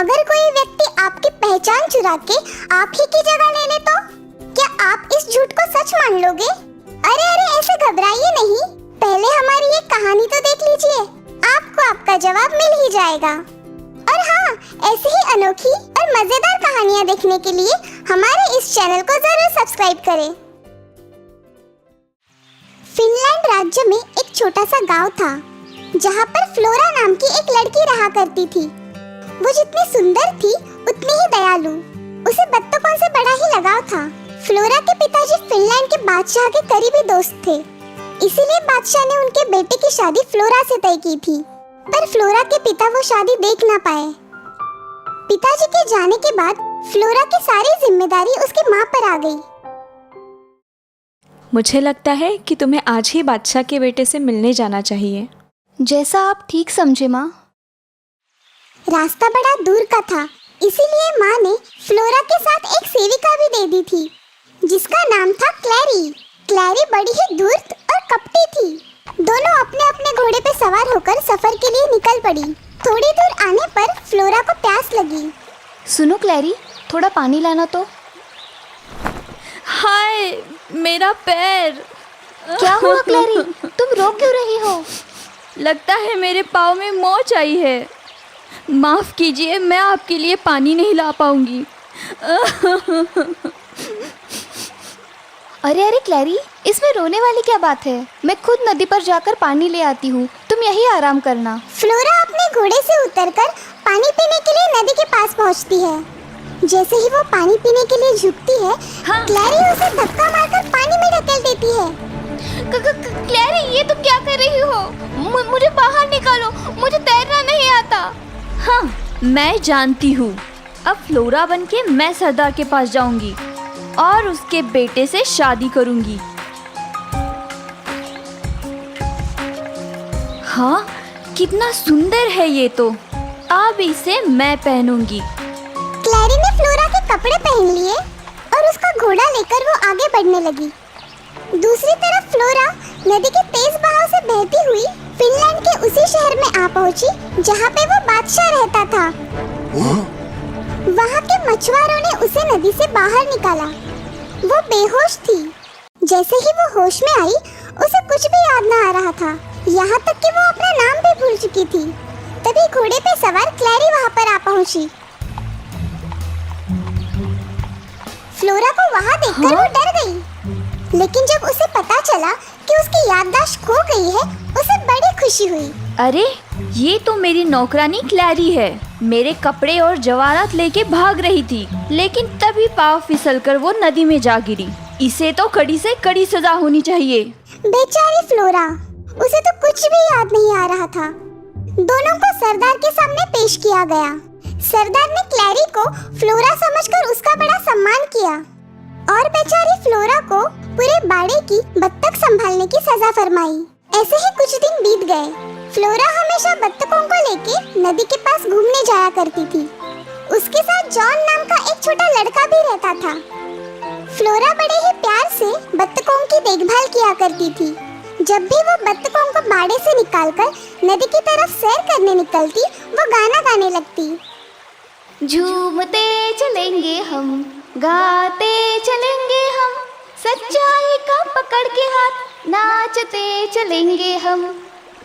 अगर कोई व्यक्ति आपकी पहचान चुरा के आप ही की जगह ले ले तो क्या आप इस झूठ को सच मान लोगे? अरे ऐसे घबराइए नहीं, पहले हमारी ये कहानी तो देख लीजिए, आपको आपका जवाब मिल ही जाएगा। और हाँ, ऐसे ही अनोखी और मजेदार कहानियाँ देखने के लिए हमारे इस चैनल को जरूर सब्सक्राइब करें। फिनलैंड राज्य में एक छोटा सा गांव था जहाँ पर फ्लोरा नाम की एक लड़की रहा करती थी। वो जितनी सुंदर थी उतनी ही दयालु, उसे बत्तखों से बड़ा ही लगाव था। फ्लोरा के पिताजी फिनलैंड के बादशाह के करीबी दोस्त थे, इसीलिए बादशाह ने उनके बेटे की शादी फ्लोरा से तय की थी। पर फ्लोरा के पिता वो शादी देख ना पाए। पिताजी के जाने के बाद फ्लोरा की सारी जिम्मेदारी उसकी माँ पर आ गई। मुझे लगता है कि तुम्हें आज ही बादशाह के बेटे से मिलने जाना चाहिए। जैसा आप ठीक समझे माँ। रास्ता बड़ा दूर का था, इसीलिए माँ ने फ्लोरा के साथ एक सेविका भी दे दी थी जिसका नाम था क्लैरी। क्लैरी बड़ी ही धूर्त और कपटी थी। दोनों अपने अपने घोड़े पे सवार होकर सफर के लिए निकल पड़ी। थोड़ी दूर आने पर फ्लोरा को प्यास लगी। सुनो क्लैरी, थोड़ा पानी लाना तो। हाय, मेरा पैर। क्या हुआ क्लैरी, तुम रो क्यों रही हो? लगता है मेरे पाँव में मोच आई है। माफ कीजिए, मैं आपके लिए पानी नहीं ला पाऊंगी। अरे क्लैरी, इसमें रोने वाली क्या बात है? मैं खुद नदी पर जाकर पानी ले आती हूँ, तुम यही आराम करना। फ्लोरा अपने घोड़े से उतरकर पानी पीने के लिए नदी के पास पहुँचती है। जैसे ही वो पानी पीने के लिए झुकती है, हाँ। क्लैरी उसे धक्का मारकर पानी में ढकेल देती है। क्लैरी, ये तुम क्या कर रही हो? मुझे बाहर निकालो, मुझे तैरना नहीं आता। हाँ, मैं जानती हूँ। अब फ्लोरा बनके मैं सरदार के पास जाऊंगी और उसके बेटे से शादी करूंगी। हाँ, कितना सुंदर है ये तो। अब इसे मैं पहनूंगी। क्लैरी ने फ्लोरा के कपड़े पहन लिए और उसका घोड़ा लेकर वो आगे बढ़ने लगी। दूसरी तरफ फ्लोरा नदी के तेज बहाव से बहती हुई फिनलैंड के उसी शहर में आ पहुंची जहाँ पे वो बादशाह रहता था। वहाँ के मछुआरों ने उसे नदी से बाहर निकाला। वो बेहोश थी। जैसे ही वो होश में आई, उसे कुछ भी याद न आ रहा था, यहाँ तक कि वो अपना नाम भी भूल चुकी थी। तभी घोड़े पे सवार क्लैरी वहाँ पर आ पहुंची। फ्लोरा को वहाँ देखकर वो डर गई, लेकिन जब उसे पता चला कि उसकी याददाश्त खो गई है, उसे बड़ी खुशी हुई। अरे, ये तो मेरी नौकरानी क्लैरी है। मेरे कपड़े और जवाहरात लेके भाग रही थी, लेकिन तभी पाँव फिसलकर वो नदी में जा गिरी। इसे तो कड़ी से कड़ी सजा होनी चाहिए। बेचारी फ्लोरा, उसे तो कुछ भी याद नहीं आ रहा था। दोनों को सरदार के सामने पेश किया गया। सरदार ने क्लैरी को फ्लोरा समझकर उसका बड़ा सम्मान किया और बेचारी फ्लोरा को पूरे बाड़े की बत्तख संभालने की सजा फरमाई। ऐसे ही कुछ दिन बीत गए। फ्लोरा हमेशा बत्तखों को लेके नदी के पास घूमने जाया करती थी। उसके साथ जॉन नाम का एक छोटा लड़का भी रहता था। फ्लोरा बड़े ही प्यार से बत्तखों की देखभाल किया करती थी। जब भी वो बत्तखों को बाड़े से निकालकर नदी की तरफ सैर करने निकलती, वो गाना गाने लगती। झूमते चलेंगे हम, गाते चलेंगे हम, सच्चाई का पकड़ के हाथ, नाचते चलेंगे हम,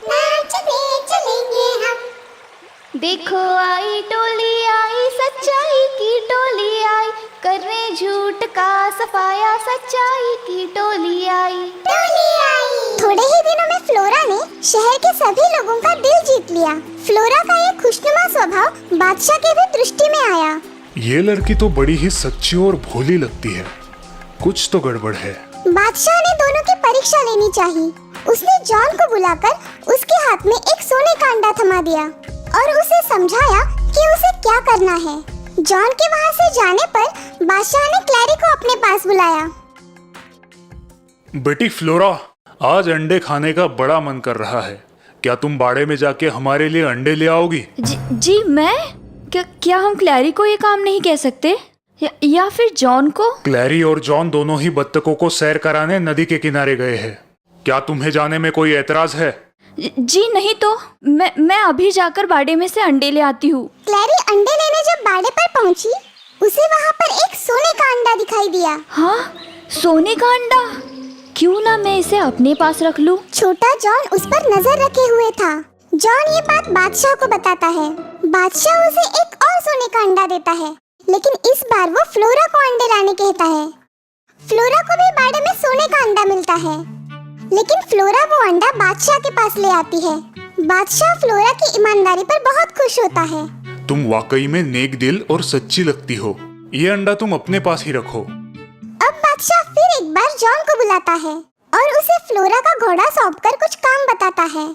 नाचते चलेंगे हम। देखो आई टोली आई, सच्चाई की टोली आई, करने झूठ का सफाया, सच्चाई की टोली आई। थोड़े ही दिनों में फ्लोरा ने शहर के सभी लोगों का दिल जीत लिया। फ्लोरा का ये खुशनुमा स्वभाव बादशाह के भी दृष्टि में आया। ये लड़की तो बड़ी ही सच्ची और भोली लगती है, कुछ तो गड़बड़ है। बादशाह ने दोनों की परीक्षा लेनी चाहिए। उसने जॉन को बुलाकर उसके हाथ में एक सोने का अंडा थमा दिया और उसे समझाया कि उसे क्या करना है। जॉन के वहाँ से जाने पर बादशाह ने क्लैरी को अपने पास बुलाया। बेटी फ्लोरा, आज अंडे खाने का बड़ा मन कर रहा है। क्या तुम बाड़े में जाके हमारे लिए अंडे ले आओगी? जी मैं? क्या हम क्लैरी को ये काम नहीं कह सकते? या फिर जॉन को? क्लैरी और जॉन दोनों ही बत्तखों को सैर कराने नदी के किनारे गए हैं। क्या तुम्हें जाने में कोई एतराज है? जी नहीं तो मैं अभी जाकर बाड़े में से अंडे ले आती हूँ। क्लैरी अंडे लेने बाड़े पर पहुंची, उसे वहां पर एक सोने का अंडा दिखाई दिया। हाँ, सोने का अंडा। क्यों ना मैं इसे अपने पास रख लूं? छोटा जॉन उस पर नजर रखे हुए था। जॉन ये बात बादशाह को बताता है। बादशाह उसे एक और सोने का अंडा देता है, लेकिन इस बार वो फ्लोरा को अंडे लाने कहता है। फ्लोरा को भी बाड़े में सोने का अंडा मिलता है, लेकिन फ्लोरा वो अंडा बादशाह के पास ले आती है। बादशाह फ्लोरा की ईमानदारी पर बहुत खुश होता है। तुम वाकई में नेक दिल और सच्ची लगती हो। ये अंडा तुम अपने पास ही रखो। अब बादशाह फिर एक बार जॉन को बुलाता है और उसे फ्लोरा का घोड़ा सौंपकर कुछ काम बताता है।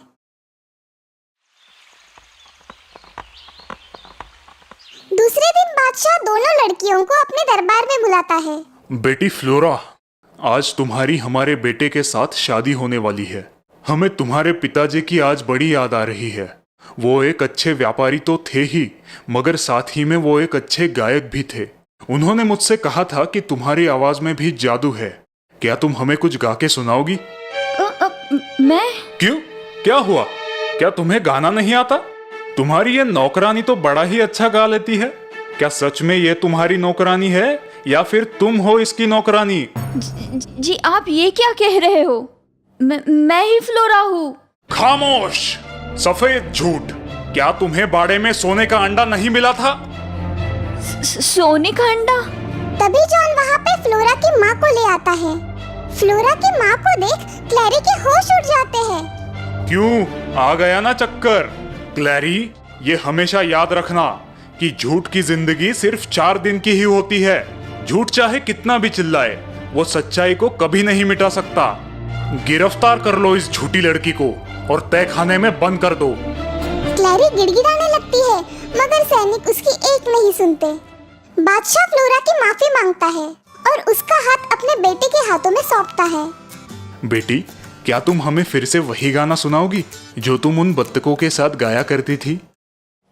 दूसरे दिन बादशाह दोनों लड़कियों को अपने दरबार में बुलाता है। बेटी फ्लोरा, आज तुम्हारी हमारे बेटे के साथ शादी होने वाली है। हमें तुम्हारे पिताजी की आज बड़ी याद आ रही है। वो एक अच्छे व्यापारी तो थे ही, मगर साथ ही में वो एक अच्छे गायक भी थे। उन्होंने मुझसे कहा था कि तुम्हारी आवाज में भी जादू है। क्या तुम हमें कुछ गा के सुनाओगी? मैं? क्यों, क्या हुआ? क्या तुम्हें गाना नहीं आता? तुम्हारी ये नौकरानी तो बड़ा ही अच्छा गा लेती है। क्या सच में ये तुम्हारी नौकरानी है या फिर तुम हो इसकी नौकरानी? जी आप ये क्या कह रहे हो? मैं ही फ्लोरा हूँ। खामोश, सफेद झूठ। क्या तुम्हें बाड़े में सोने का अंडा नहीं मिला था? सोने का अंडा? तभी जॉन वहाँ पे फ्लोरा की माँ को ले आता है। फ्लोरा की माँ को देख क्लैरी के होश उड़ जाते हैं। क्यों, आ गया ना चक्कर? क्लैरी, ये हमेशा याद रखना कि झूठ की जिंदगी सिर्फ 4 दिन की ही होती है। झूठ चाहे कितना भी चिल्लाए, वो सच्चाई को कभी नहीं मिटा सकता। गिरफ्तार कर लो इस झूठी लड़की को और तहखाने में बंद कर दो। क्लैरी गिड़गिड़ाने लगती है, मगर सैनिक उसकी एक नहीं सुनते। बादशाह फ्लोरा की माफी मांगता है और उसका हाथ अपने बेटे के हाथों में सौंपता है। बेटी, क्या तुम हमें फिर से वही गाना सुनाओगी जो तुम उन बत्तकों के साथ गाया करती थी?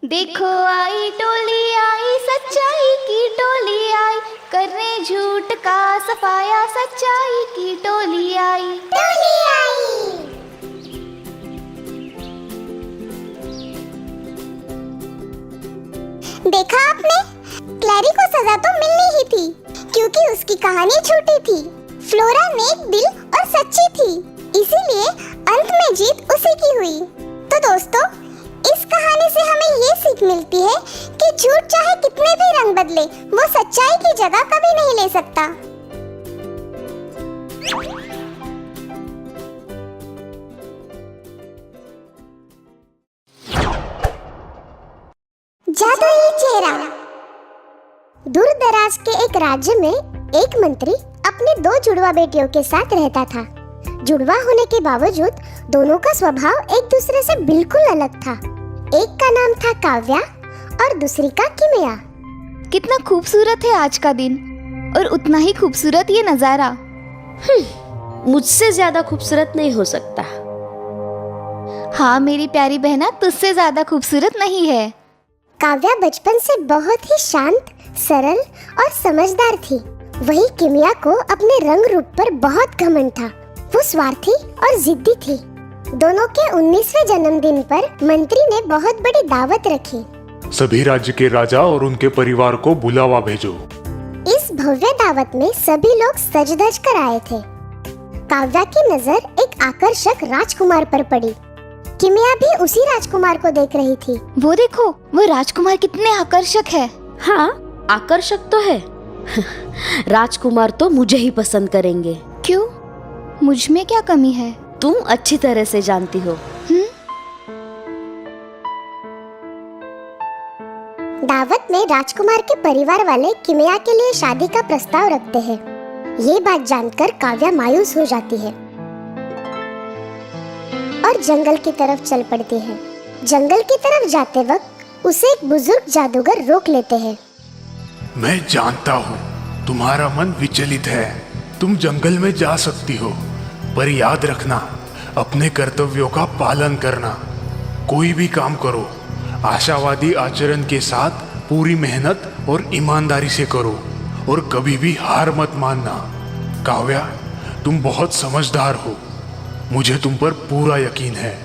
देखो आई टोली आई, सच्चाई की टोली आई, करने झूठ का सफाया, सच्चाई की टोली आई। टोली आई। देखा आपने, क्लैरी को सजा तो मिलनी ही थी, क्योंकि उसकी कहानी झूठी थी। फ्लोरा नेक दिल और सच्ची थी, इसीलिए अंत में जीत उसी की हुई। तो दोस्तों, इस कहानी से हमें ये सीख मिलती है कि झूठ चाहे कितने भी रंग बदले, वो सच्चाई की जगह कभी नहीं ले सकता। जादुई चेहरा। दूर दराज के एक राज्य में एक मंत्री अपनी 2 जुड़वा बेटियों के साथ रहता था। जुड़वा होने के बावजूद दोनों का स्वभाव एक दूसरे से बिल्कुल अलग था। एक का नाम था काव्या और दूसरी का किमिया। कितना खूबसूरत है आज का दिन, और उतना ही खूबसूरत ये नजारा। मुझसे ज्यादा खूबसूरत नहीं हो सकता। हाँ मेरी प्यारी बहना, तुझसे ज्यादा खूबसूरत नहीं है। काव्या बचपन से बहुत ही शांत, सरल और समझदार थी। वही किमिया को अपने रंग रूप पर बहुत घमंड था। वो स्वार्थी और जिद्दी थी। दोनों के 19वें जन्मदिन पर मंत्री ने बहुत बड़ी दावत रखी। सभी राज्य के राजा और उनके परिवार को बुलावा भेजो। इस भव्य दावत में सभी लोग सज धज कर आए थे। काव्या की नजर एक आकर्षक राजकुमार पर पड़ी। किमिया भी उसी राजकुमार को देख रही थी। वो देखो, वो राजकुमार कितने आकर्षक है। हाँ, आकर्षक तो है। राजकुमार तो मुझे ही पसंद करेंगे। क्यों? मुझ में क्या कमी है? तुम अच्छी तरह से जानती हो। दावत में राजकुमार के परिवार वाले किमिया के लिए शादी का प्रस्ताव रखते हैं। ये बात जानकर काव्या मायूस हो जाती है और जंगल की तरफ चल पड़ती है। जंगल की तरफ जाते वक्त उसे एक बुजुर्ग जादूगर रोक लेते हैं। मैं जानता हूँ तुम्हारा मन विचलित है। तुम जंगल में जा सकती हो, पर याद रखना, अपने कर्तव्यों का पालन करना। कोई भी काम करो, आशावादी आचरण के साथ पूरी मेहनत और ईमानदारी से करो, और कभी भी हार मत मानना। काव्या, तुम बहुत समझदार हो, मुझे तुम पर पूरा यकीन है।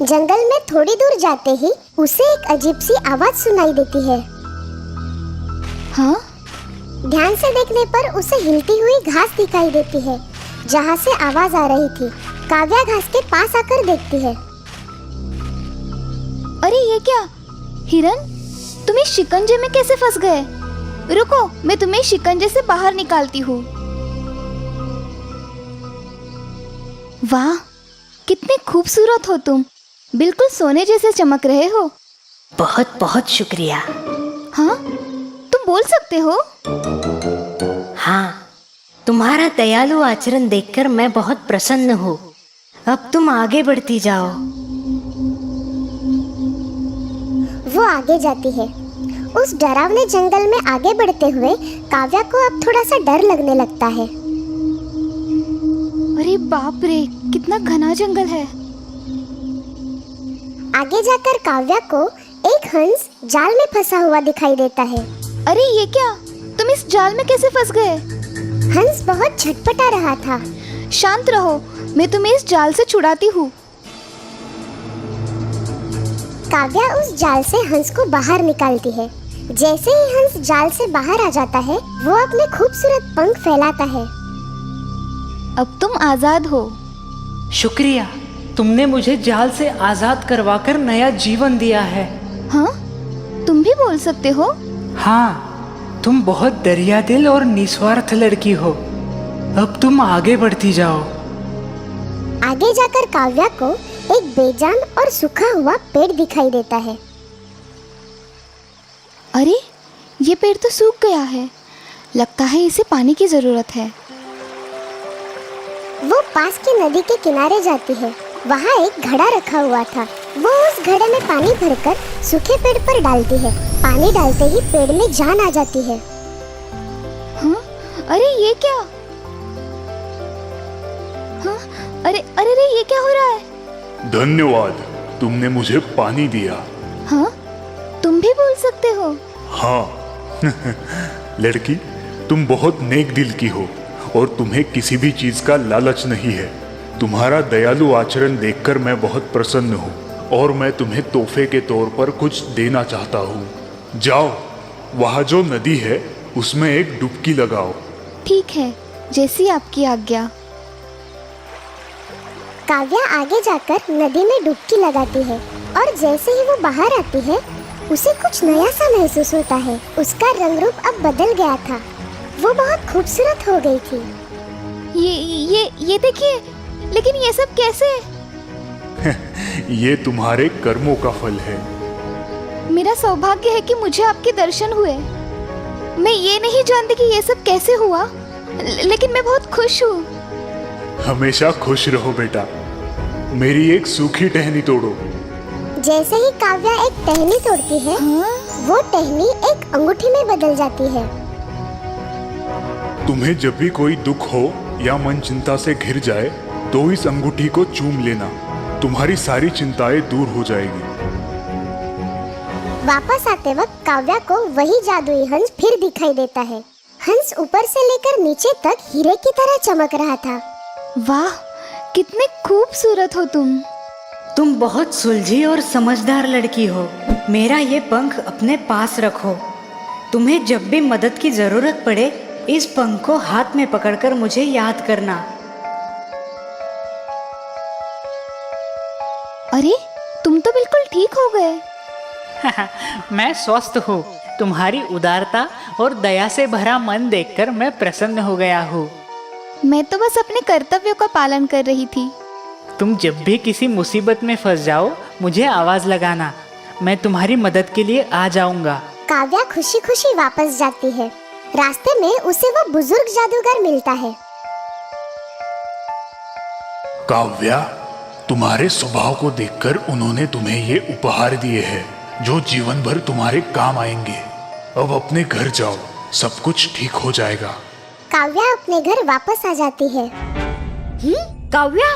जंगल में थोड़ी दूर जाते ही उसे एक अजीब सी आवाज सुनाई देती है। हाँ, ध्यान से देखने पर उसे हिलती हुई घास दिखाई देती है जहाँ से आवाज आ रही थी। काव्या घास के पास आकर देखती है। अरे ये क्या हिरन, तुम इस शिकंजे में कैसे फंस गए? रुको, मैं तुम्हें शिकंजे से बाहर निकालती हूँ। वाह, कितने खूबसूरत हो तुम, बिल्कुल सोने जैसे चमक रहे हो। बहुत बहुत शुक्रिया। हाँ, तुम बोल सकते हो? हाँ, तुम्हारा दयालु आचरण देखकर मैं बहुत प्रसन्न हूँ। अब तुम आगे बढ़ती जाओ। वो आगे जाती है। उस डरावने जंगल में आगे बढ़ते हुए काव्या को अब थोड़ा सा डर लगने लगता है। अरे बाप रे, कितना घना जंगल है। आगे जाकर काव्या को एक हंस जाल में फंसा हुआ दिखाई देता है। अरे ये क्या, तुम इस जाल में कैसे फंस गए? हंस बहुत छटपटा रहा था। शांत रहो, मैं तुम्हें इस जाल से छुड़ाती हूँ। काव्या उस जाल से हंस को बाहर निकालती है। जैसे ही हंस जाल से बाहर आ जाता है, वो अपने खूबसूरत पंख फैलाता है। अब तुम आजाद हो। शुक्रिया, तुमने मुझे जाल से आजाद करवाकर नया जीवन दिया है। हाँ, तुम भी बोल सकते हो? हाँ, तुम बहुत दरिया दिल और निस्वार्थ लड़की हो। अब तुम आगे बढ़ती जाओ। आगे जाकर काव्या को एक बेजान और सूखा हुआ पेड़ दिखाई देता है। अरे ये पेड़ तो सूख गया है, लगता है इसे पानी की जरूरत है। वो पास की नदी के किनारे जाती है। वहाँ एक घड़ा रखा हुआ था। वो उस घड़े में पानी भरकर सूखे पेड़ पर डालती है। पानी डालते ही पेड़ में जान आ जाती है। हाँ, अरे ये क्या? हाँ, अरे अरे अरे ये क्या हो रहा है? धन्यवाद, तुमने मुझे पानी दिया। हाँ, तुम भी बोल सकते हो। हाँ लड़की, तुम बहुत नेक दिल की हो और तुम्हें किसी भी चीज का लालच नहीं है। तुम्हारा दयालु आचरण देखकर मैं बहुत प्रसन्न हूँ और मैं तुम्हें तोहफे के तौर पर कुछ देना चाहता हूँ। जाओ, वहाँ जो नदी है उसमें एक डुबकी लगाओ। ठीक है, जैसी आपकी आज्ञा। काव्या आगे जाकर नदी में डुबकी लगाती है और जैसे ही वो बाहर आती है, उसे कुछ नया सा महसूस होता है। उसका रंग रूप अब बदल गया था। वो बहुत खूबसूरत हो गई थी। ये देखिए, लेकिन ये सब कैसे? ये तुम्हारे कर्मों का फल है। मेरा सौभाग्य है कि मुझे आपके दर्शन हुए। मैं ये नहीं जानती कि ये सब कैसे हुआ, लेकिन मैं बहुत खुश हूँ। हमेशा खुश रहो बेटा। मेरी एक सूखी टहनी तोड़ो। जैसे ही काव्या एक टहनी तोड़ती है, हाँ? वो टहनी एक अंगूठी में बदल जाती है। तुम्हें जब भी कोई दुख हो या मन चिंता से घिर जाए तो इस अंगूठी को चूम लेना। तुम्हारी सारी चिंताएं दूर हो जाएगी। वापस आते वक्त काव्या को वही जादुई हंस फिर दिखाई देता है। हंस ऊपर से लेकर नीचे तक हीरे की तरह चमक रहा था। वाह, कितने खूबसूरत हो तुम। तुम बहुत सुलझी और समझदार लड़की हो। मेरा ये पंख अपने पास रखो। तुम्हें जब भी मदद की जरूरत पड़े, इस पंख को हाथ में पकड़कर मुझे याद करना। अरे तुम तो बिल्कुल ठीक हो गए। मैं स्वस्थ हूँ। तुम्हारी उदारता और दया से भरा मन देखकर मैं प्रसन्न हो गया हूँ। मैं तो बस अपने कर्तव्यों का पालन कर रही थी। तुम जब भी किसी मुसीबत में फंस जाओ, मुझे आवाज लगाना। मैं तुम्हारी मदद के लिए आ जाऊंगा। काव्या खुशी खुशी वापस जाती है। रास्ते में उसे वो बुजुर्ग जादूगर मिलता है। काव्या, तुम्हारे स्वभाव को देखकर उन्होंने तुम्हें ये उपहार दिए हैं जो जीवन भर तुम्हारे काम आएंगे। अब अपने घर जाओ, सब कुछ ठीक हो जाएगा। काव्या अपने घर वापस आ जाती है। काव्या,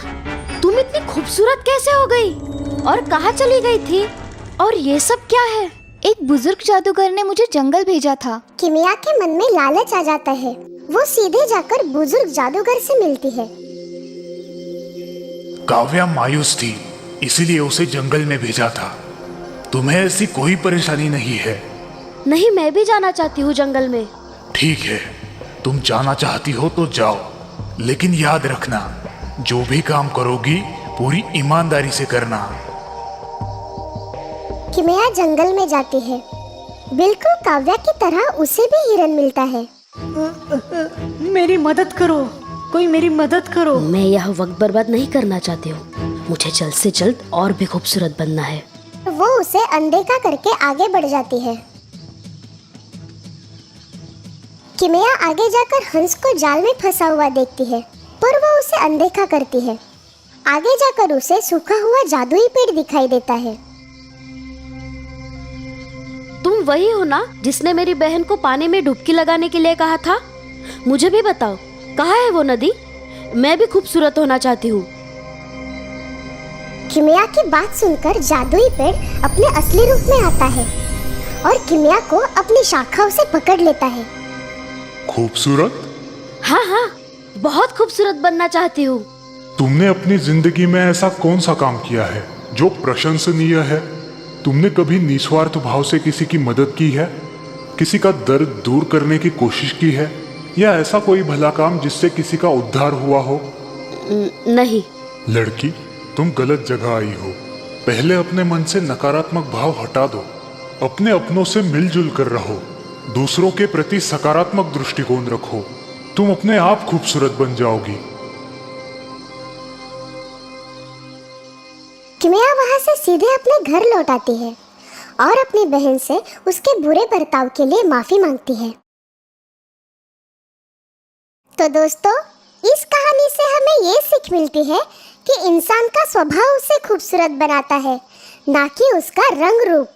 तुम इतनी खूबसूरत कैसे हो गई और कहाँ चली गई थी? और ये सब क्या है? एक बुजुर्ग जादूगर ने मुझे जंगल भेजा था। किमिया के मन में लालच आ जाता है। वो सीधे जाकर बुजुर्ग जादूगर से मिलती है। काव्या मायूस थी, इसीलिए उसे जंगल में भेजा था। तुम्हें ऐसी कोई परेशानी नहीं है। नहीं, मैं भी जाना चाहती हूँ जंगल में। ठीक है, तुम जाना चाहती हो तो जाओ, लेकिन याद रखना जो भी काम करोगी पूरी ईमानदारी से करना। किमिया जंगल में जाती है। बिल्कुल काव्या की तरह उसे भी हिरन मिलता है। मेरी मदद करो, कोई मेरी मदद करो। मैं यह वक्त बर्बाद नहीं करना चाहती हूँ। मुझे जल्द से जल्द और भी खूबसूरत बनना है। वो उसे अनदेखा करके आगे बढ़ जाती है। किमिया आगे जाकर हंस को जाल में फंसा हुआ देखती है, पर वो उसे अनदेखा करती है। आगे जाकर उसे सूखा हुआ जादुई पेड़ दिखाई देता है। तुम वही हो ना जिसने मेरी बहन को पानी में डुबकी लगाने के लिए कहा था? मुझे भी बताओ, कहाँ है वो नदी? मैं भी खूबसूरत होना चाहती हूँ। किमिया की बात सुनकर जादुई पेड़ अपने असली रूप में आता है और किमिया को अपनी शाखाओं से पकड़ लेता है। खूबसूरत? हाँ हाँ, बहुत खूबसूरत बनना चाहती हूँ। तुमने अपनी जिंदगी में ऐसा कौन सा काम किया है जो प्रशंसनीय है? तुमने कभी निस्वार्थ भाव से किसी की मदद की है, किसी का दर्द दूर करने की कोशिश की है, या ऐसा कोई भला काम जिससे किसी का उद्धार हुआ हो? नहीं। लड़की, तुम गलत जगह आई हो। पहले अपने मन से नकारात्मक भाव हटा दो। अपने अपनों से मिलजुल कर रहो। दूसरों के प्रति सकारात्मक दृष्टिकोण रखो। तुम अपने आप खूबसूरत बन जाओगी। किमिया वहां से सीधे अपने घर लौट आती है और अपनी बहन से उसके बुरे बर्ताव के लिए माफी मांगती है। तो दोस्तों, इस कहानी से हमें ये सीख मिलती है कि इंसान का स्वभाव उसे खूबसूरत बनाता है, ना कि उसका रंग रूप।